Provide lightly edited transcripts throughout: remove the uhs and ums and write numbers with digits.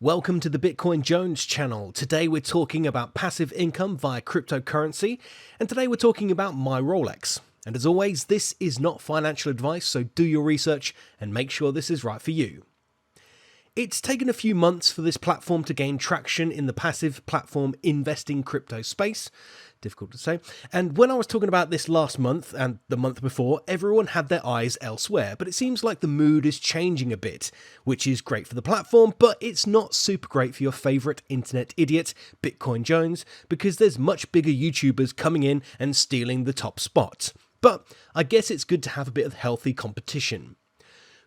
Welcome to the Bitcoin Jones channel. Today we're talking about passive income via cryptocurrency, and today we're talking about My Rolex. And as always, this is not financial advice, so do your research and make sure this is right for you. It's taken a few months for this platform to gain traction in the passive platform investing crypto space. Difficult to say. And when I was talking about this last month and the month before, everyone had their eyes elsewhere, but it seems like the mood is changing a bit, which is great for the platform, but it's not super great for your favorite internet idiot, Bitcoin Jones, because there's much bigger YouTubers coming in and stealing the top spot. But I guess it's good to have a bit of healthy competition.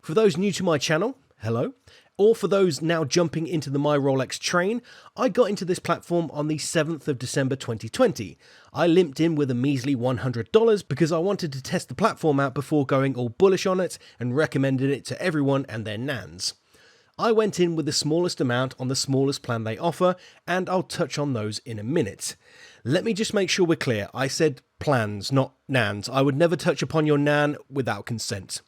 For those new to my channel, hello. Or for those now jumping into the My Rolex train, I got into this platform on the 7th of December 2020. I limped in with a measly $100 because I wanted to test the platform out before going all bullish on it and recommended it to everyone and their nans. I went in with the smallest amount on the smallest plan they offer, and I'll touch on those in a minute. Let me just make sure we're clear. I said plans, not nans. I would never touch upon your nan without consent.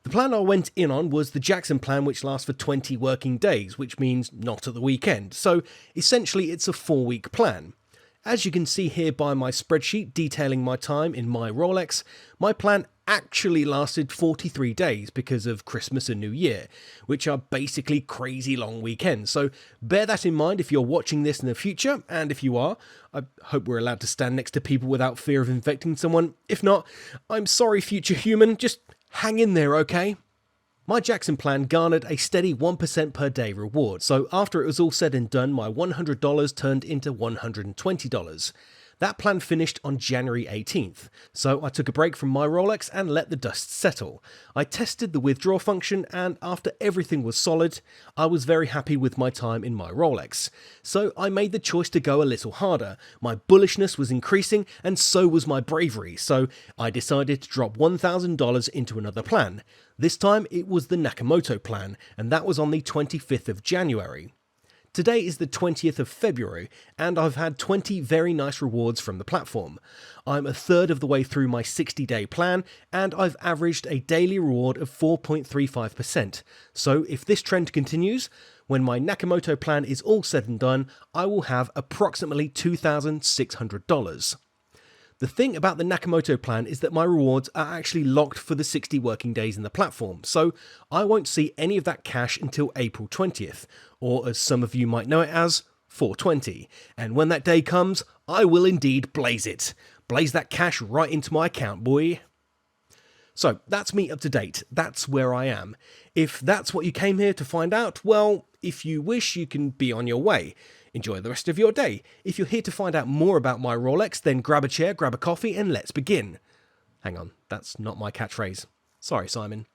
The plan I went in on was the Jackson plan, which lasts for 20 working days, which means not at the weekend. So essentially it's a 4-week plan. As you can see here by my spreadsheet detailing my time in My Rolex, my plan actually lasted 43 days because of Christmas and New Year, which are basically crazy long weekends. So bear that in mind if you're watching this in the future, and if you are, I hope we're allowed to stand next to people without fear of infecting someone. If not, I'm sorry, future human, just hang in there, okay? My Jackson plan garnered a steady 1% per day reward, so after it was all said and done, my $100 turned into $120. That plan finished on January 18th, so I took a break from My Rolex and let the dust settle. I tested the withdrawal function, and after everything was solid, I was very happy with my time in My Rolex. So I made the choice to go a little harder. My bullishness was increasing, and so was my bravery, so I decided to drop $1,000 into another plan. This time it was the Nakamoto Plan, and that was on the 25th of January. Today is the 20th of February, and I've had 20 very nice rewards from the platform. I'm a third of the way through my 60-day plan, and I've averaged a daily reward of 4.35%. So if this trend continues, when my Nakamoto plan is all said and done, I will have approximately $2,600. The thing about the Nakamoto plan is that my rewards are actually locked for the 60 working days in the platform, so I won't see any of that cash until April 20th, or as some of you might know it as, 420. And when that day comes, I will indeed blaze it. Blaze that cash right into my account, boy. So that's me up to date. That's where I am. If that's what you came here to find out, well, if you wish, you can be on your way. Enjoy the rest of your day. If you're here to find out more about My Rolex, then grab a chair, grab a coffee, and let's begin. Hang on, that's not my catchphrase. Sorry, Simon.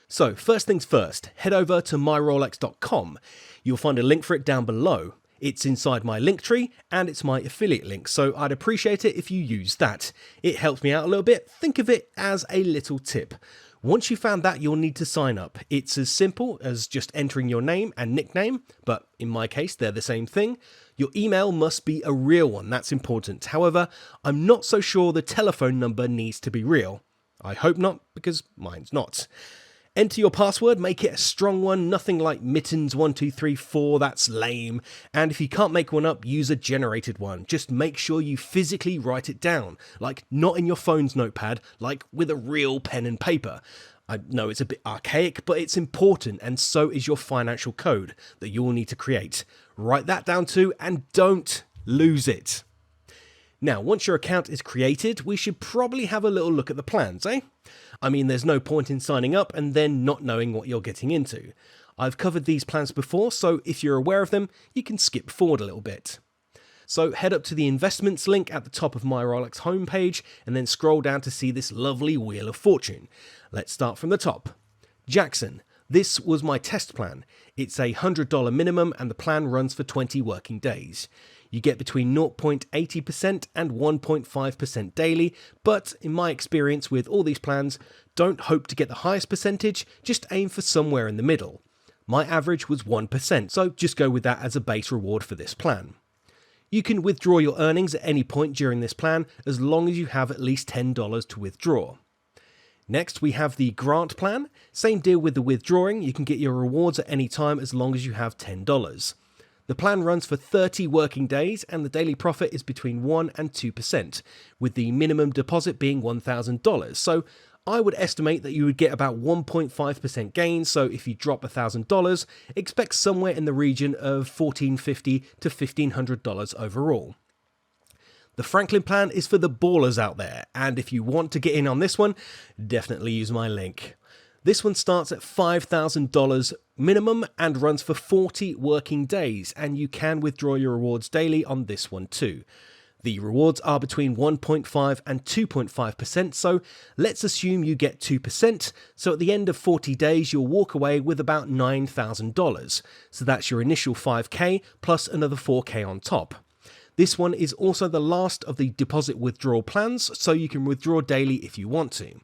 So, first things first, head over to myrolex.com. You'll find a link for it down below. It's inside my link tree, and it's my affiliate link, so I'd appreciate it if you use that. It helps me out a little bit. Think of it as a little tip. Once you've found that, you'll need to sign up. It's as simple as just entering your name and nickname, but in my case, they're the same thing. Your email must be a real one, that's important. However, I'm not so sure the telephone number needs to be real. I hope not, because mine's not. Enter your password, make it a strong one, nothing like mittens1234, that's lame. And if you can't make one up, use a generated one. Just make sure you physically write it down, like not in your phone's notepad, like with a real pen and paper. I know it's a bit archaic, but it's important, and so is your financial code that you will need to create. Write that down too, and don't lose it. Now, once your account is created, we should probably have a little look at the plans, eh? I mean, there's no point in signing up and then not knowing what you're getting into. I've covered these plans before, so if you're aware of them, you can skip forward a little bit. So head up to the investments link at the top of My Rolex homepage and then scroll down to see this lovely Wheel of Fortune. Let's start from the top. Jackson. This was my test plan. It's a $100 minimum and the plan runs for 20 working days. You get between 0.80% and 1.5% daily, but in my experience with all these plans, don't hope to get the highest percentage, just aim for somewhere in the middle. My average was 1%, so just go with that as a base reward for this plan. You can withdraw your earnings at any point during this plan as long as you have at least $10 to withdraw. Next, we have the grant plan. Same deal with the withdrawing. You can get your rewards at any time as long as you have $10. The plan runs for 30 working days and the daily profit is between 1 and 2%, with the minimum deposit being $1,000. So I would estimate that you would get about 1.5% gain, so if you drop $1,000, expect somewhere in the region of $1,450 to $1,500 overall. The Franklin plan is for the ballers out there, and if you want to get in on this one, definitely use my link. This one starts at $5,000 minimum and runs for 40 working days, and you can withdraw your rewards daily on this one too. The rewards are between 1.5 and 2.5%, so let's assume you get 2%, so at the end of 40 days you'll walk away with about $9,000. So that's your initial 5k plus another 4k on top. This one is also the last of the deposit withdrawal plans, so you can withdraw daily if you want to.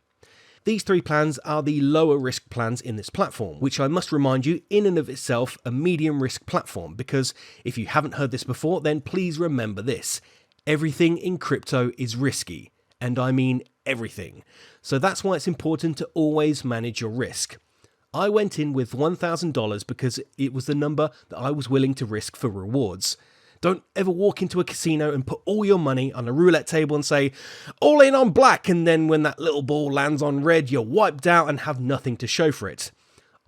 These three plans are the lower risk plans in this platform, which I must remind you in and of itself a medium risk platform, because if you haven't heard this before, then please remember this. Everything in crypto is risky, and I mean everything. So that's why it's important to always manage your risk. I went in with $1,000 because it was the number that I was willing to risk for rewards. Don't ever walk into a casino and put all your money on a roulette table and say, all in on black, and then when that little ball lands on red, you're wiped out and have nothing to show for it.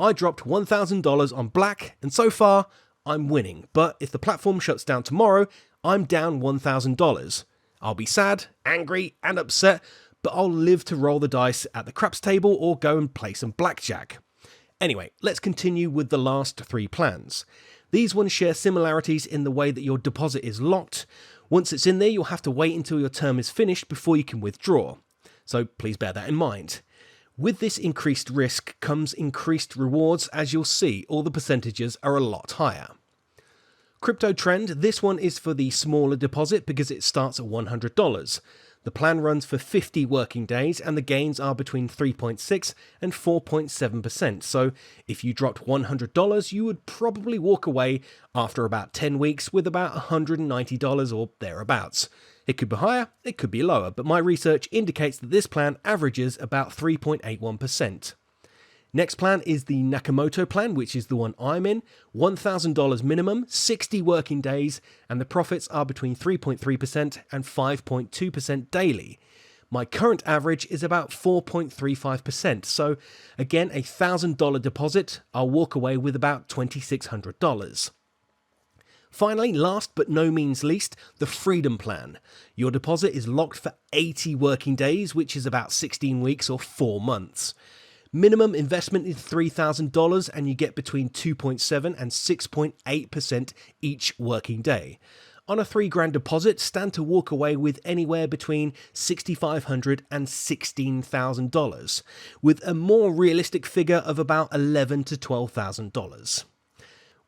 I dropped $1,000 on black, and so far, I'm winning. But if the platform shuts down tomorrow, I'm down $1,000. I'll be sad, angry, and upset, but I'll live to roll the dice at the craps table or go and play some blackjack. Anyway, let's continue with the last three plans. These ones share similarities in the way that your deposit is locked. Once it's in there, you'll have to wait until your term is finished before you can withdraw. So please bear that in mind. With this increased risk comes increased rewards. As you'll see, all the percentages are a lot higher. Crypto Trend, this one is for the smaller deposit because it starts at $100. The plan runs for 50 working days and the gains are between 3.6 and 4.7%. So if you dropped $100, you would probably walk away after about 10 weeks with about $190 or thereabouts. It could be higher, it could be lower, but my research indicates that this plan averages about 3.81%. Next plan is the Nakamoto Plan, which is the one I'm in. $1,000 minimum, 60 working days, and the profits are between 3.3% and 5.2% daily. My current average is about 4.35%, so again, a $1,000 deposit, I'll walk away with about $2,600. Finally, last but no means least, the Freedom Plan. Your deposit is locked for 80 working days, which is about 16 weeks or 4 months. Minimum investment is $3,000 and you get between 2.7 and 6.8% each working day. On a $3,000 deposit, stand to walk away with anywhere between $6,500 and $16,000, with a more realistic figure of about $11,000 to $12,000.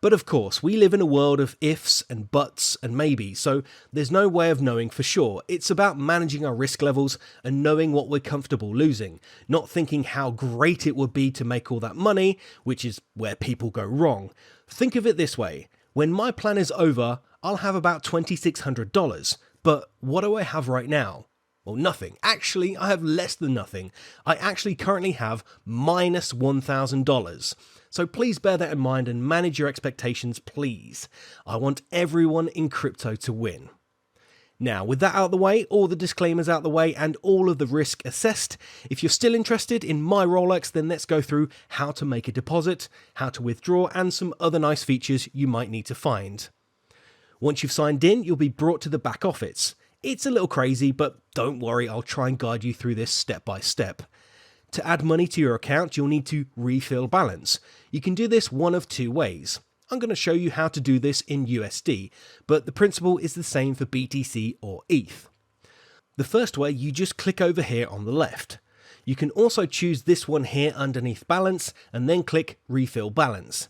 But of course, we live in a world of ifs and buts and maybes, so there's no way of knowing for sure. It's about managing our risk levels and knowing what we're comfortable losing, not thinking how great it would be to make all that money, which is where people go wrong. Think of it this way, when my plan is over, I'll have about $2,600, but what do I have right now? Well, nothing. Actually, I have less than nothing. I actually currently have minus $1,000. So please bear that in mind and manage your expectations, please. I want everyone in crypto to win. Now, with that out of the way, all the disclaimers out of the way, and all of the risk assessed, if you're still interested in My Rolex, then let's go through how to make a deposit, how to withdraw, and some other nice features you might need to find. Once you've signed in, you'll be brought to the back office. It's a little crazy, but don't worry, I'll try and guide you through this step by step. To add money to your account, you'll need to refill balance. You can do this one of two ways. I'm going to show you how to do this in USD, but the principle is the same for BTC or ETH. The first way, you just click over here on the left. You can also choose this one here underneath balance and then click refill balance.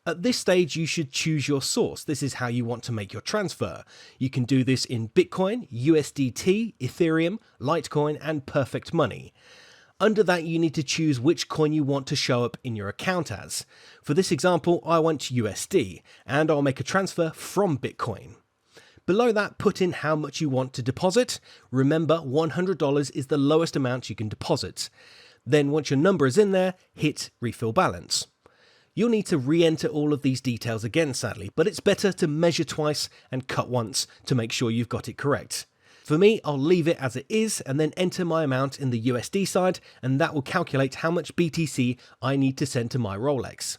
At this stage, you should choose your source. This is how you want to make your transfer. You can do this in Bitcoin, USDT, Ethereum, Litecoin, and Perfect Money. Under that, you need to choose which coin you want to show up in your account as. For this example, I want USD, and I'll make a transfer from Bitcoin. Below that, put in how much you want to deposit. Remember, $100 is the lowest amount you can deposit. Then once your number is in there, hit refill balance. You'll need to re-enter all of these details again, sadly, but it's better to measure twice and cut once to make sure you've got it correct. For me, I'll leave it as it is and then enter my amount in the USD side, and that will calculate how much BTC I need to send to my Rolex.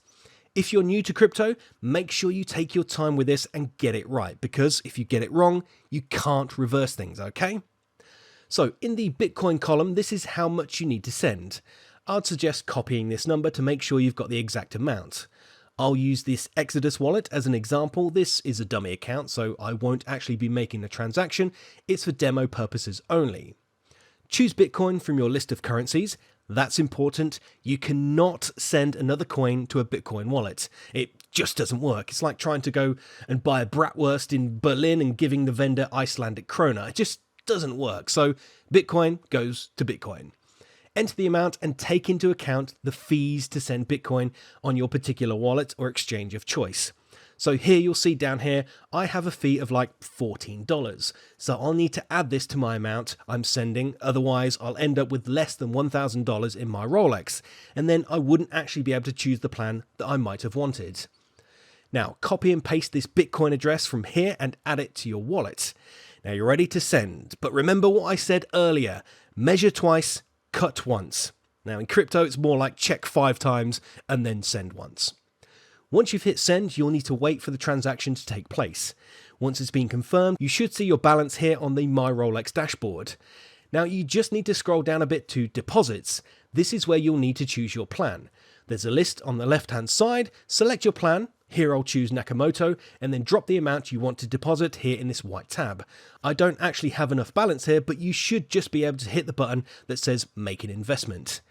If you're new to crypto, make sure you take your time with this and get it right, because if you get it wrong, you can't reverse things, okay? So in the Bitcoin column, this is how much you need to send. I'd suggest copying this number to make sure you've got the exact amount. I'll use this Exodus wallet as an example. This is a dummy account, so I won't actually be making a transaction. It's for demo purposes only. Choose Bitcoin from your list of currencies. That's important. You cannot send another coin to a Bitcoin wallet. It just doesn't work. It's like trying to go and buy a bratwurst in Berlin and giving the vendor Icelandic krona. It just doesn't work. So Bitcoin goes to Bitcoin. Enter the amount and take into account the fees to send Bitcoin on your particular wallet or exchange of choice. So here you'll see down here, I have a fee of like $14. So I'll need to add this to my amount I'm sending. Otherwise, I'll end up with less than $1,000 in my Rolex. And then I wouldn't actually be able to choose the plan that I might have wanted. Now, copy and paste this Bitcoin address from here and add it to your wallet. Now you're ready to send. But remember what I said earlier, measure twice, cut once. Now in crypto, it's more like check 5 times and then send once. Once you've hit send, you'll need to wait for the transaction to take place. Once it's been confirmed, you should see your balance here on the My Rolex dashboard. Now you just need to scroll down a bit to deposits. This is where you'll need to choose your plan. There's a list on the left hand side, select your plan. Here I'll choose Nakamoto and then drop the amount you want to deposit here in this white tab. I don't actually have enough balance here, but you should just be able to hit the button that says make an investment.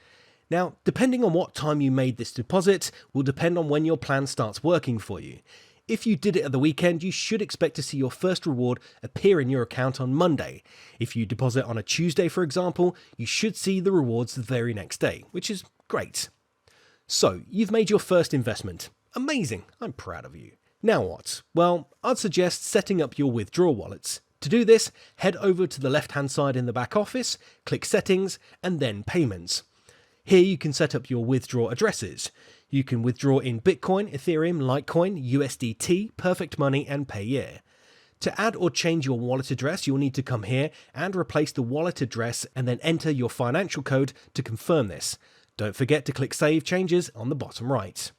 Now, depending on what time you made this deposit will depend on when your plan starts working for you. If you did it at the weekend, you should expect to see your first reward appear in your account on Monday. If you deposit on a Tuesday, for example, you should see the rewards the very next day, which is great. So, you've made your first investment. Amazing, I'm proud of you. Now what? Well, I'd suggest setting up your withdrawal wallets. To do this, head over to the left-hand side in the back office, click Settings, and then Payments. Here you can set up your withdrawal addresses. You can withdraw in Bitcoin, Ethereum, Litecoin, USDT, Perfect Money, and Payeer. To add or change your wallet address, you'll need to come here and replace the wallet address and then enter your financial code to confirm this. Don't forget to click Save Changes on the bottom right.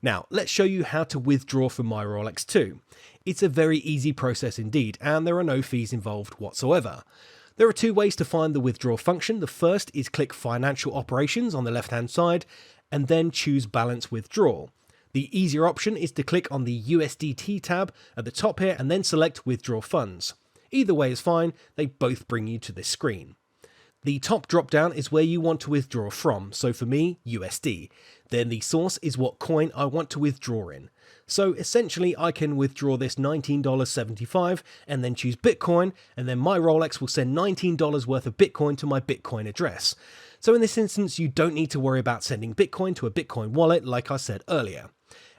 Now, let's show you how to withdraw from My Rolex 2. It's a very easy process indeed, and there are no fees involved whatsoever. There are 2 ways to find the withdraw function. The first is click Financial Operations on the left-hand side, and then choose Balance Withdrawal. The easier option is to click on the USDT tab at the top here, and then select Withdraw Funds. Either way is fine, they both bring you to this screen. The top drop-down is where you want to withdraw from, so for me, USD. Then the source is what coin I want to withdraw in. So essentially I can withdraw this $19.75 and then choose Bitcoin, and then My Rolex will send $19 worth of Bitcoin to my Bitcoin address. So in this instance, you don't need to worry about sending Bitcoin to a Bitcoin wallet like I said earlier.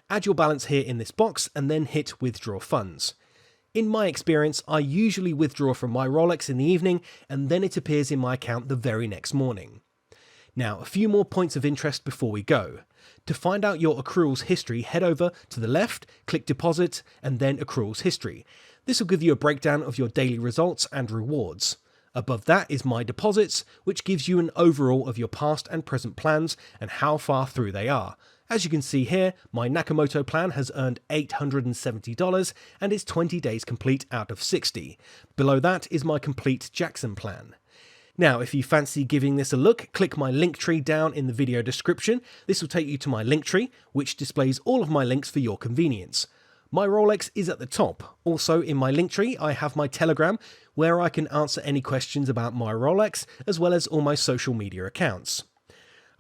Add your balance here in this box and then hit Withdraw Funds. In my experience, I usually withdraw from My Rolex in the evening and then it appears in my account the very next morning. Now, a few more points of interest before we go. To find out your accruals history, head over to the left, click Deposit, and then Accruals History. This will give you a breakdown of your daily results and rewards. Above that is My Deposits, which gives you an overall of your past and present plans and how far through they are. As you can see here, my Nakamoto Plan has earned $870 and is 20 days complete out of 60. Below that is my complete Jackson Plan. Now, if you fancy giving this a look, click my link tree down in the video description. This will take you to my link tree, which displays all of my links for your convenience. My Rolex is at the top. Also in my link tree, I have my Telegram, where I can answer any questions about My Rolex, as well as all my social media accounts.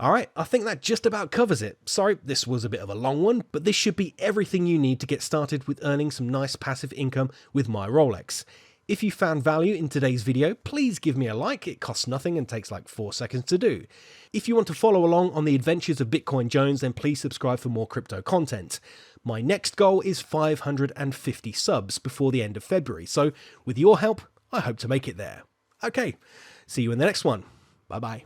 Alright, I think that just about covers it. Sorry, this was a bit of a long one, but this should be everything you need to get started with earning some nice passive income with My Rolex. If you found value in today's video, please give me a like. It costs nothing and takes like 4 seconds to do. If you want to follow along on the adventures of Bitcoin Jones, then please subscribe for more crypto content. My next goal is 550 subs before the end of February, so with your help, I hope to make it there. Okay, see you in the next one. Bye bye.